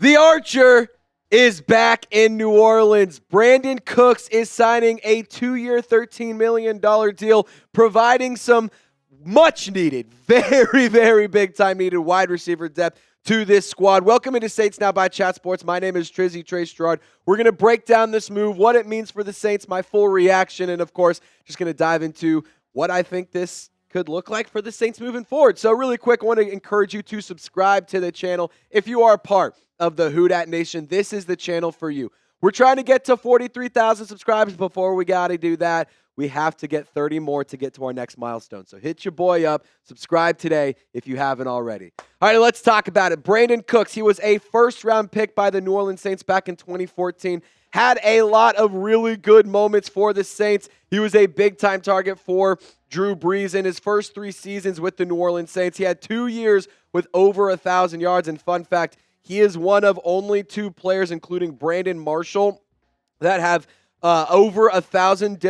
The Archer is back in New Orleans. Brandin Cooks is signing a 2-year, $13 million deal, providing some much-needed, very, very big-time needed wide receiver depth to this squad. Welcome into Saints Now by Chat Sports. My name is Trizzy Trace Girouard. We're going to break down this move, what it means for the Saints, my full reaction, and, of course, just going to dive into what I think this could look like for the Saints moving forward. So really quick, I want to encourage you to subscribe to the channel. If you are a part of the Who Dat Nation, this is the channel for you. We're trying to get to 43,000 subscribers. Before we got to do that, we have to get 30 more to get to our next milestone. So hit your boy up. Subscribe today if you haven't already. All right, let's talk about it. Brandin Cooks, he was a first-round pick by the New Orleans Saints back in 2014. Had a lot of really good moments for the Saints. He was a big-time target for Drew Brees in his first 3 seasons with the New Orleans Saints. He had 2 years with over 1,000 yards. And fun fact, he is one of only 2 players, including Brandon Marshall, that have over 1,000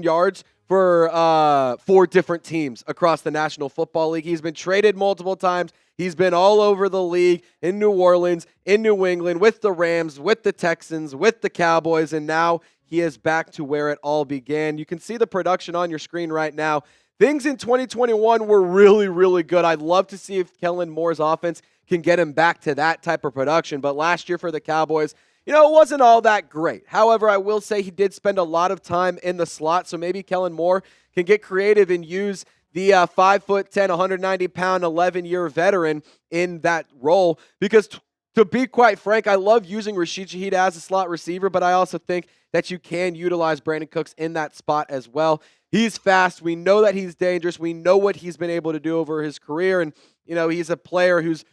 yards for 4 different teams across the National Football League. He's been traded multiple times. He's been all over the league, in New Orleans, in New England, with the Rams, with the Texans, with the Cowboys, and now he is back to where it all began. You can see the production on your screen right now. Things in 2021 were really, really good. I'd love to see if Kellen Moore's offense can get him back to that type of production, but last year for the Cowboys, it wasn't all that great. However, I will say he did spend a lot of time in the slot, so maybe Kellen Moore can get creative and use the 5'10", 190-pound, 11-year veteran in that role. Because to be quite frank, I love using Rashid Shaheed as a slot receiver, but I also think that you can utilize Brandin Cooks in that spot as well. He's fast. We know that he's dangerous. We know what he's been able to do over his career, and he's a player who's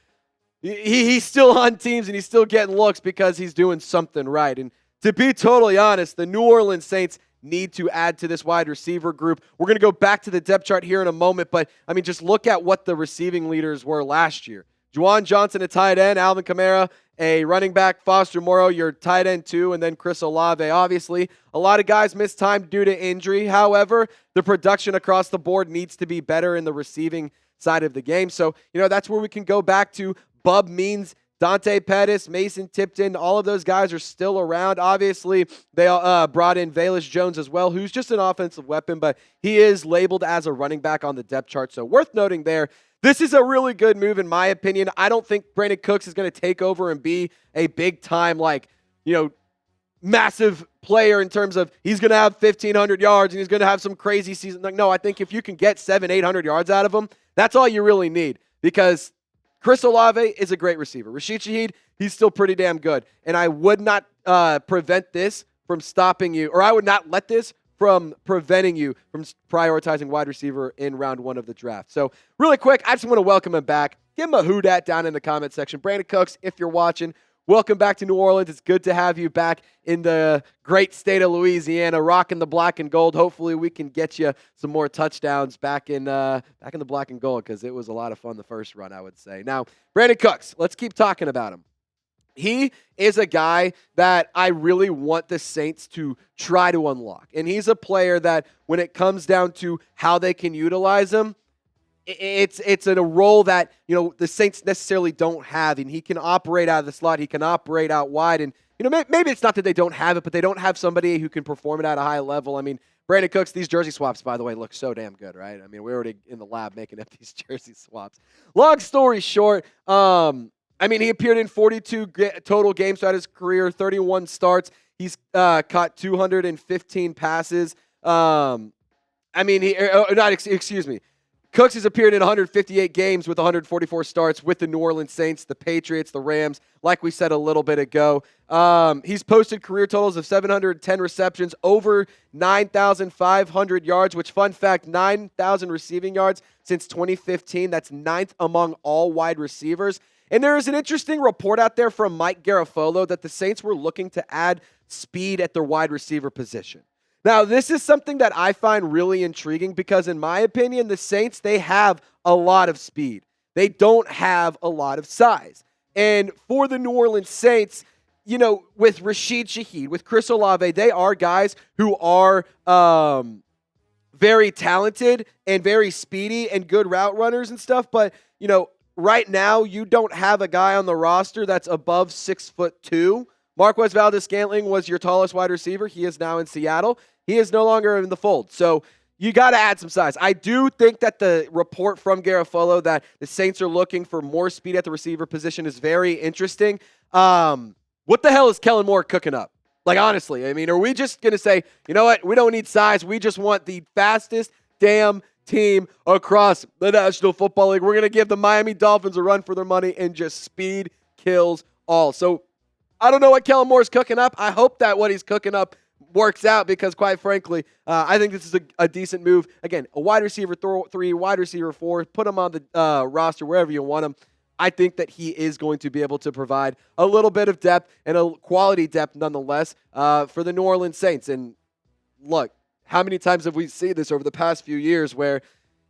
he's still on teams and he's still getting looks because he's doing something right. And to be totally honest, the New Orleans Saints need to add to this wide receiver group. We're going to go back to the depth chart here in a moment, but, just look at what the receiving leaders were last year. Juwan Johnson, a tight end, Alvin Kamara, a running back, Foster Moreau, your tight end too, and then Chris Olave. Obviously, a lot of guys missed time due to injury. However, the production across the board needs to be better in the receiving side of the game. So, that's where we can go back to Bub Means, Dante Pettis, Mason Tipton, all of those guys are still around. Obviously, they brought in Velus Jones as well, who's just an offensive weapon, but he is labeled as a running back on the depth chart. So worth noting there. This is a really good move in my opinion. I don't think Brandin Cooks is going to take over and be a big-time, massive player in terms of he's going to have 1,500 yards and he's going to have some crazy season. No, I think if you can get 700-800 yards out of him, that's all you really need, because Chris Olave is a great receiver. Rashid Shaheed, he's still pretty damn good. And I would not prevent this from stopping you, or I would not let this from preventing you from prioritizing wide receiver in round 1 of the draft. So really quick, I just want to welcome him back. Give him a who dat down in the comment section. Brandin Cooks, if you're watching, welcome back to New Orleans. It's good to have you back in the great state of Louisiana, rocking the black and gold. Hopefully we can get you some more touchdowns back in the black and gold, because it was a lot of fun the first run, I would say. Now, Brandin Cooks, let's keep talking about him. He is a guy that I really want the Saints to try to unlock. And he's a player that when it comes down to how they can utilize him, it's in a role that, the Saints necessarily don't have. And he can operate out of the slot. He can operate out wide. And, maybe it's not that they don't have it, but they don't have somebody who can perform it at a high level. Brandin Cooks, these jersey swaps, by the way, look so damn good, right? We're already in the lab making up these jersey swaps. Long story short, he appeared in 42 total games throughout his career, 31 starts. He's caught 215 passes. Cooks has appeared in 158 games with 144 starts with the New Orleans Saints, the Patriots, the Rams, like we said a little bit ago. He's posted career totals of 710 receptions, over 9,500 yards, which, fun fact, 9,000 receiving yards since 2015. That's 9th among all wide receivers. And there is an interesting report out there from Mike Garafolo that the Saints were looking to add speed at their wide receiver position. Now, this is something that I find really intriguing because, in my opinion, the Saints, they have a lot of speed. They don't have a lot of size. And for the New Orleans Saints, with Rashid Shaheed, with Chris Olave, they are guys who are very talented and very speedy and good route runners and stuff. But, right now you don't have a guy on the roster that's above 6'2". Marquez Valdes-Scantling was your tallest wide receiver. He is now in Seattle. He is no longer in the fold. So you got to add some size. I do think that the report from Garofalo that the Saints are looking for more speed at the receiver position is very interesting. What the hell is Kellen Moore cooking up? Like, honestly, I mean, are we just going to say, you know what, we don't need size. We just want the fastest damn team across the National Football League. We're going to give the Miami Dolphins a run for their money, and just speed kills all. So I don't know what Kellen Moore's cooking up. I hope that what he's cooking up works out because, quite frankly, I think this is a decent move. Again, a wide receiver 3, wide receiver 4, put him on the roster wherever you want him. I think that he is going to be able to provide a little bit of depth and a quality depth nonetheless for the New Orleans Saints. And look, how many times have we seen this over the past few years where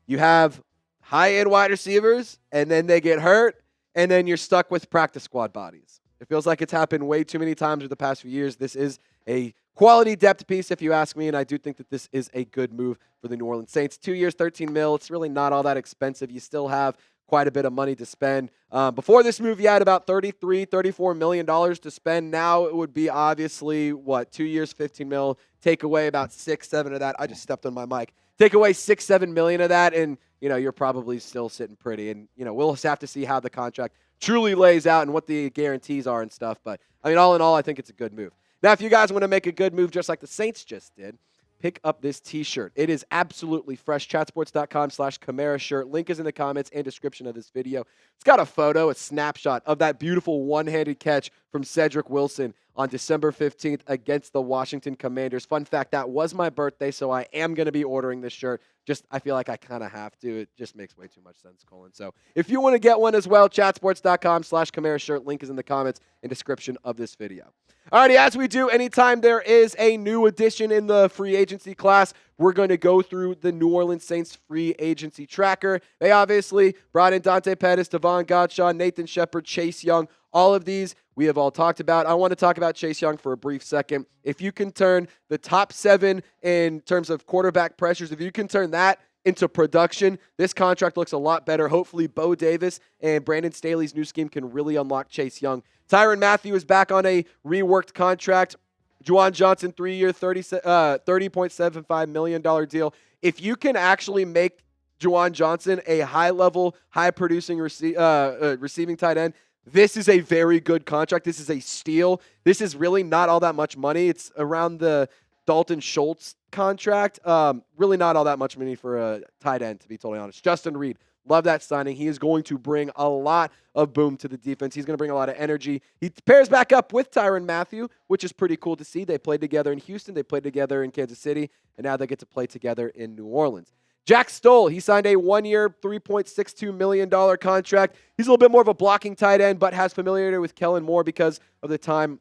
you have high-end wide receivers and then they get hurt and then you're stuck with practice squad bodies? It feels like it's happened way too many times over the past few years. This is a quality depth piece, if you ask me, and I do think that this is a good move for the New Orleans Saints. 2 years, $13 million. It's really not all that expensive. You still have quite a bit of money to spend. Before this move, you had about $34 million to spend. Now it would be obviously, 2 years, $15 million. Take away about 6-7 of that. I just stepped on my mic. Take away $6-7 million of that, and you're probably still sitting pretty. And we'll just have to see how the contract truly lays out and what the guarantees are and stuff. But I mean, all in all, I think it's a good move. Now, if you guys want to make a good move just like the Saints just did, pick up this t-shirt. It is absolutely fresh. Chatsports.com/Camara shirt. Link is in the comments and description of this video. It's got a photo, a snapshot of that beautiful one-handed catch from Cedric Wilson on December 15th against the Washington Commanders. Fun fact, that was my birthday, so I am going to be ordering this shirt. I feel like I kind of have to. It just makes way too much sense, Colin. So if you want to get one as well, chatsports.com/Camara shirt. Link is in the comments and description of this video. Alrighty, as we do anytime there is a new addition in the free agency class, we're going to go through the New Orleans Saints free agency tracker. They obviously brought in Dante Pettis, Devon Godshaw, Nathan Shepard, Chase Young. All of these we have all talked about. I want to talk about Chase Young for a brief second. If you can turn the top 7 in terms of quarterback pressures, if you can turn that into production, this contract looks a lot better. Hopefully, Bo Davis and Brandon Staley's new scheme can really unlock Chase Young. Tyrann Mathieu is back on a reworked contract. Juwan Johnson, 3-year, $30.75 million deal. If you can actually make Juwan Johnson a high-level, high-producing receiving tight end, this is a very good contract. This is a steal. This is really not all that much money. It's around the Dalton Schultz contract. Really not all that much money for a tight end, to be totally honest. Justin Reed, love that signing. He is going to bring a lot of boom to the defense. He's going to bring a lot of energy. He pairs back up with Tyrann Mathieu, which is pretty cool to see. They played together in Houston. They played together in Kansas City, and now they get to play together in New Orleans. Jack Stoll, he signed a 1-year, $3.62 million contract. He's a little bit more of a blocking tight end, but has familiarity with Kellen Moore because of the time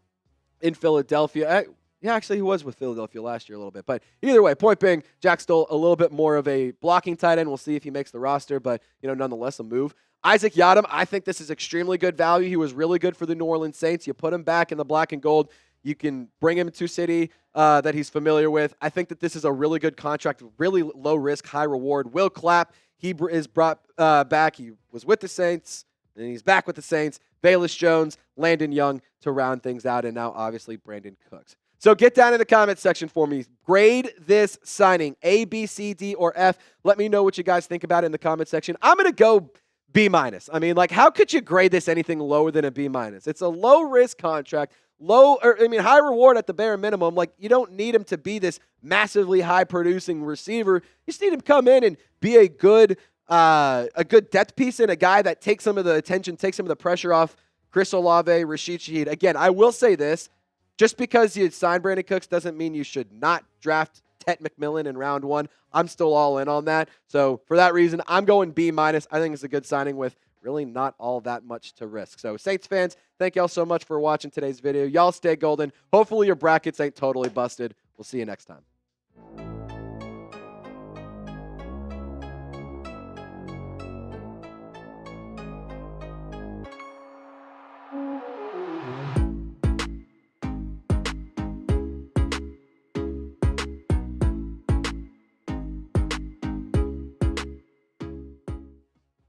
in Philadelphia. Yeah, actually, he was with Philadelphia last year a little bit. But either way, point being, Jack Stoll, a little bit more of a blocking tight end. We'll see if he makes the roster, but, nonetheless, a move. Isaac Yiadom, I think this is extremely good value. He was really good for the New Orleans Saints. You put him back in the black and gold. You can bring him to a city that he's familiar with. I think that this is a really good contract, really low risk, high reward. Will Clapp, he is brought back. He was with the Saints, and he's back with the Saints. Velus Jones, Landon Young to round things out, and now obviously Brandin Cooks. So get down in the comment section for me. Grade this signing, A, B, C, D, or F. Let me know what you guys think about it in the comment section. I'm going to go B-. I mean, how could you grade this anything lower than a B-? It's a low-risk contract, high reward at the bare minimum. You don't need him to be this massively high-producing receiver. You just need him to come in and be a good depth piece and a guy that takes some of the attention, takes some of the pressure off Chris Olave, Rashid Shaheed. Again, I will say this. Just because you signed Brandin Cooks doesn't mean you should not draft Tet McMillan in round 1. I'm still all in on that. So for that reason, I'm going B-. I think it's a good signing with really not all that much to risk. So Saints fans, thank y'all so much for watching today's video. Y'all stay golden. Hopefully your brackets ain't totally busted. We'll see you next time.